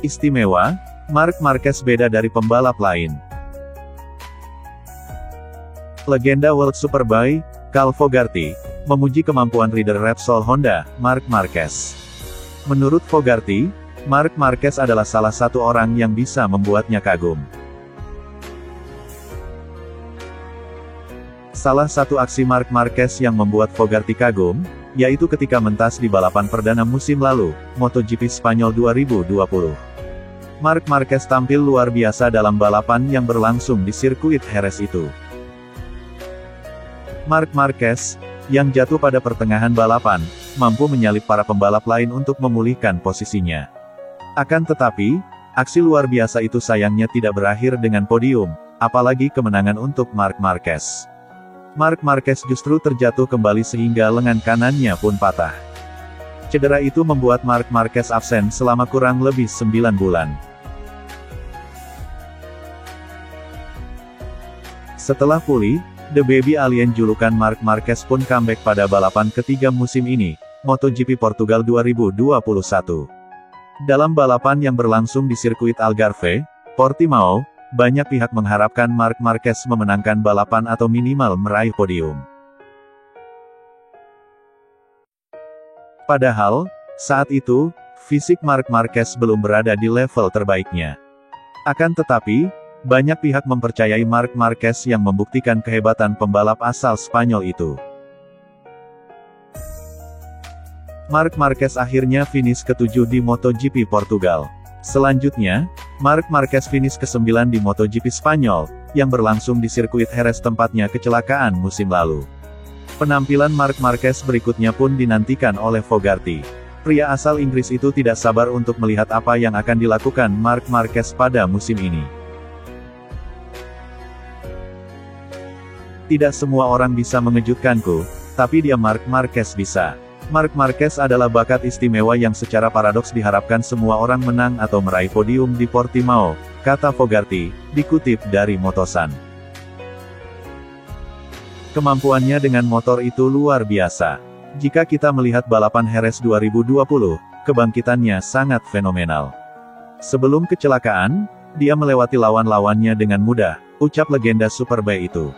Istimewa, Marc Marquez beda dari pembalap lain. Legenda World Superbike, Carl Fogarty, memuji kemampuan rider Repsol Honda, Marc Marquez. Menurut Fogarty, Marc Marquez adalah salah satu orang yang bisa membuatnya kagum. Salah satu aksi Marc Marquez yang membuat Fogarty kagum, yaitu ketika mentas di balapan perdana musim lalu, MotoGP Spanyol 2020. Marc Marquez tampil luar biasa dalam balapan yang berlangsung di sirkuit Jerez itu. Marc Marquez, yang jatuh pada pertengahan balapan, mampu menyalip para pembalap lain untuk memulihkan posisinya. Akan tetapi, aksi luar biasa itu sayangnya tidak berakhir dengan podium, apalagi kemenangan untuk Marc Marquez. Marc Marquez justru terjatuh kembali sehingga lengan kanannya pun patah. Cedera itu membuat Marc Marquez absen selama kurang lebih 9 bulan. Setelah pulih, The Baby Alien julukan Marc Marquez pun comeback pada balapan ketiga musim ini, MotoGP Portugal 2021. Dalam balapan yang berlangsung di sirkuit Algarve, Portimao, banyak pihak mengharapkan Marc Marquez memenangkan balapan atau minimal meraih podium. Padahal, saat itu, fisik Marc Marquez belum berada di level terbaiknya. Akan tetapi, banyak pihak mempercayai Marc Marquez yang membuktikan kehebatan pembalap asal Spanyol itu. Marc Marquez akhirnya finish ke-7 di MotoGP Portugal. Selanjutnya, Marc Marquez finish ke-9 di MotoGP Spanyol, yang berlangsung di sirkuit Jerez tempatnya kecelakaan musim lalu. Penampilan Marc Marquez berikutnya pun dinantikan oleh Fogarty. Pria asal Inggris itu tidak sabar untuk melihat apa yang akan dilakukan Marc Marquez pada musim ini. Tidak semua orang bisa mengejutkanku, tapi dia Marc Marquez bisa. Marc Marquez adalah bakat istimewa yang secara paradoks diharapkan semua orang menang atau meraih podium di Portimao, kata Fogarty, dikutip dari Motosan. Kemampuannya dengan motor itu luar biasa. Jika kita melihat balapan Jerez 2020, kebangkitannya sangat fenomenal. Sebelum kecelakaan, dia melewati lawan-lawannya dengan mudah, ucap legenda Superbike itu.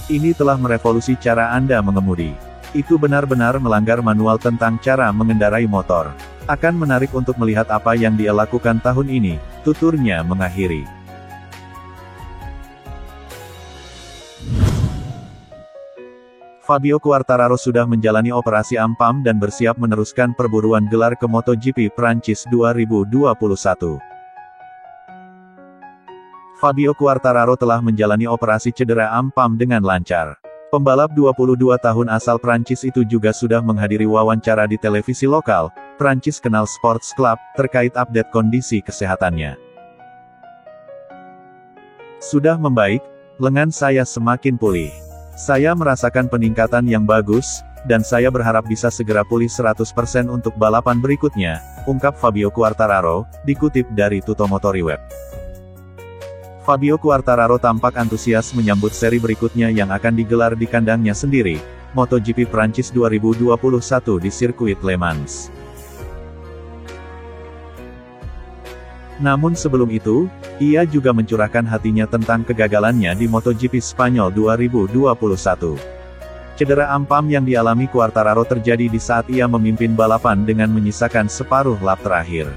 Ini telah merevolusi cara Anda mengemudi. Itu benar-benar melanggar manual tentang cara mengendarai motor. Akan menarik untuk melihat apa yang dia lakukan tahun ini, tuturnya mengakhiri. Fabio Quartararo sudah menjalani operasi AMPAM dan bersiap meneruskan perburuan gelar ke MotoGP Prancis 2021. Fabio Quartararo telah menjalani operasi cedera AMPAM dengan lancar. Pembalap 22 tahun asal Prancis itu juga sudah menghadiri wawancara di televisi lokal, Prancis Canal Sports Club, terkait update kondisi kesehatannya. Sudah membaik, lengan saya semakin pulih. Saya merasakan peningkatan yang bagus, dan saya berharap bisa segera pulih 100% untuk balapan berikutnya, ungkap Fabio Quartararo, dikutip dari Tuttomotori Web. Fabio Quartararo tampak antusias menyambut seri berikutnya yang akan digelar di kandangnya sendiri, MotoGP Prancis 2021 di sirkuit Le Mans. Namun sebelum itu, ia juga mencurahkan hatinya tentang kegagalannya di MotoGP Spanyol 2021. Cedera AMPAM yang dialami Quartararo terjadi di saat ia memimpin balapan dengan menyisakan separuh lap terakhir.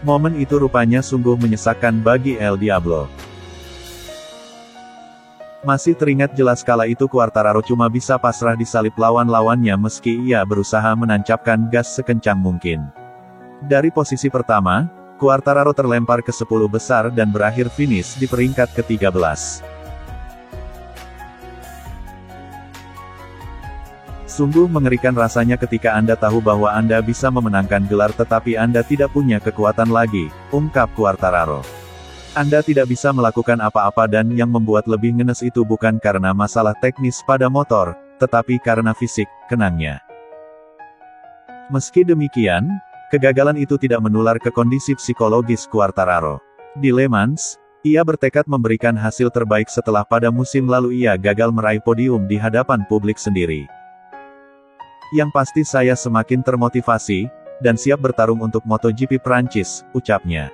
Momen itu rupanya sungguh menyesakan bagi El Diablo. Masih teringat jelas kala itu Quartararo cuma bisa pasrah disalip lawan-lawannya meski ia berusaha menancapkan gas sekencang mungkin. Dari posisi pertama, Quartararo terlempar ke 10 besar dan berakhir finish di peringkat ke-13. Sungguh mengerikan rasanya ketika Anda tahu bahwa Anda bisa memenangkan gelar tetapi Anda tidak punya kekuatan lagi, ungkap Quartararo. Anda tidak bisa melakukan apa-apa dan yang membuat lebih ngenes itu bukan karena masalah teknis pada motor, tetapi karena fisik, kenangnya. Meski demikian, kegagalan itu tidak menular ke kondisi psikologis Quartararo. Di Le Mans, ia bertekad memberikan hasil terbaik setelah pada musim lalu ia gagal meraih podium di hadapan publik sendiri. Yang pasti saya semakin termotivasi, dan siap bertarung untuk MotoGP Prancis, ucapnya.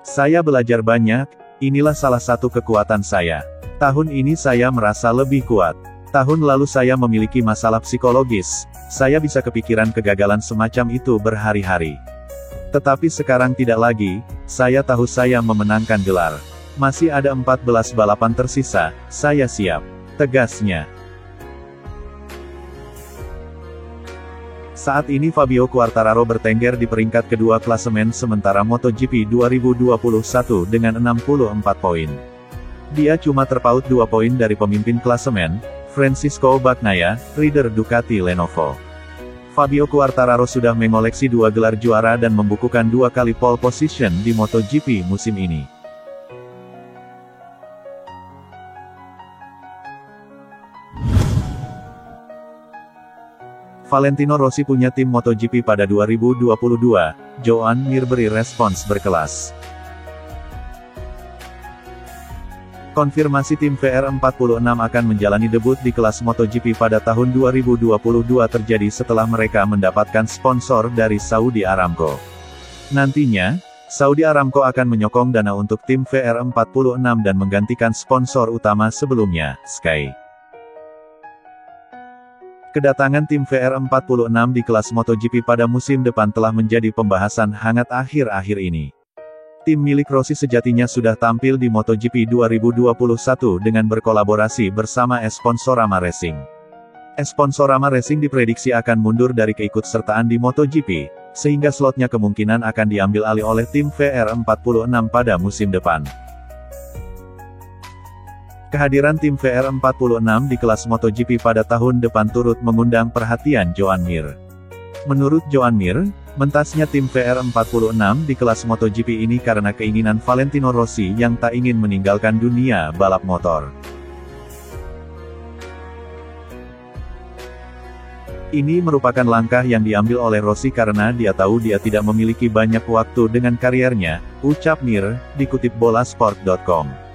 Saya belajar banyak, inilah salah satu kekuatan saya. Tahun ini saya merasa lebih kuat. Tahun lalu saya memiliki masalah psikologis, saya bisa kepikiran kegagalan semacam itu berhari-hari. Tetapi sekarang tidak lagi, saya tahu saya memenangkan gelar. Masih ada 14 balapan tersisa, saya siap, tegasnya. Saat ini Fabio Quartararo bertengger di peringkat kedua klasemen sementara MotoGP 2021 dengan 64 poin. Dia cuma terpaut 2 poin dari pemimpin klasemen, Francisco Bagnaia, rider Ducati Lenovo. Fabio Quartararo sudah mengoleksi 2 gelar juara dan membukukan 2 kali pole position di MotoGP musim ini. Valentino Rossi punya tim MotoGP pada 2022, Joan Mir beri respons berkelas. Konfirmasi tim VR46 akan menjalani debut di kelas MotoGP pada tahun 2022 terjadi setelah mereka mendapatkan sponsor dari Saudi Aramco. Nantinya, Saudi Aramco akan menyokong dana untuk tim VR46 dan menggantikan sponsor utama sebelumnya, Sky. Kedatangan tim VR46 di kelas MotoGP pada musim depan telah menjadi pembahasan hangat akhir-akhir ini. Tim milik Rossi sejatinya sudah tampil di MotoGP 2021 dengan berkolaborasi bersama Sponsorama Racing. Sponsorama Racing diprediksi akan mundur dari keikutsertaan di MotoGP, sehingga slotnya kemungkinan akan diambil alih oleh tim VR46 pada musim depan. Kehadiran tim VR46 di kelas MotoGP pada tahun depan turut mengundang perhatian Joan Mir. Menurut Joan Mir, mentasnya tim VR46 di kelas MotoGP ini karena keinginan Valentino Rossi yang tak ingin meninggalkan dunia balap motor. Ini merupakan langkah yang diambil oleh Rossi karena dia tahu dia tidak memiliki banyak waktu dengan kariernya, ucap Mir, dikutip bolasport.com.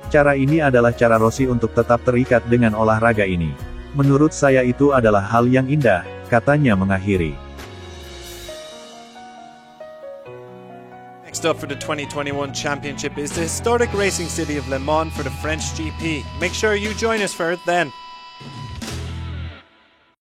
Cara ini adalah cara Rossi untuk tetap terikat dengan olahraga ini. Menurut saya itu adalah hal yang indah, katanya mengakhiri. Next up for the 2021 championship is the historic racing city of Le Mans for the French GP. Make sure you join us for it then.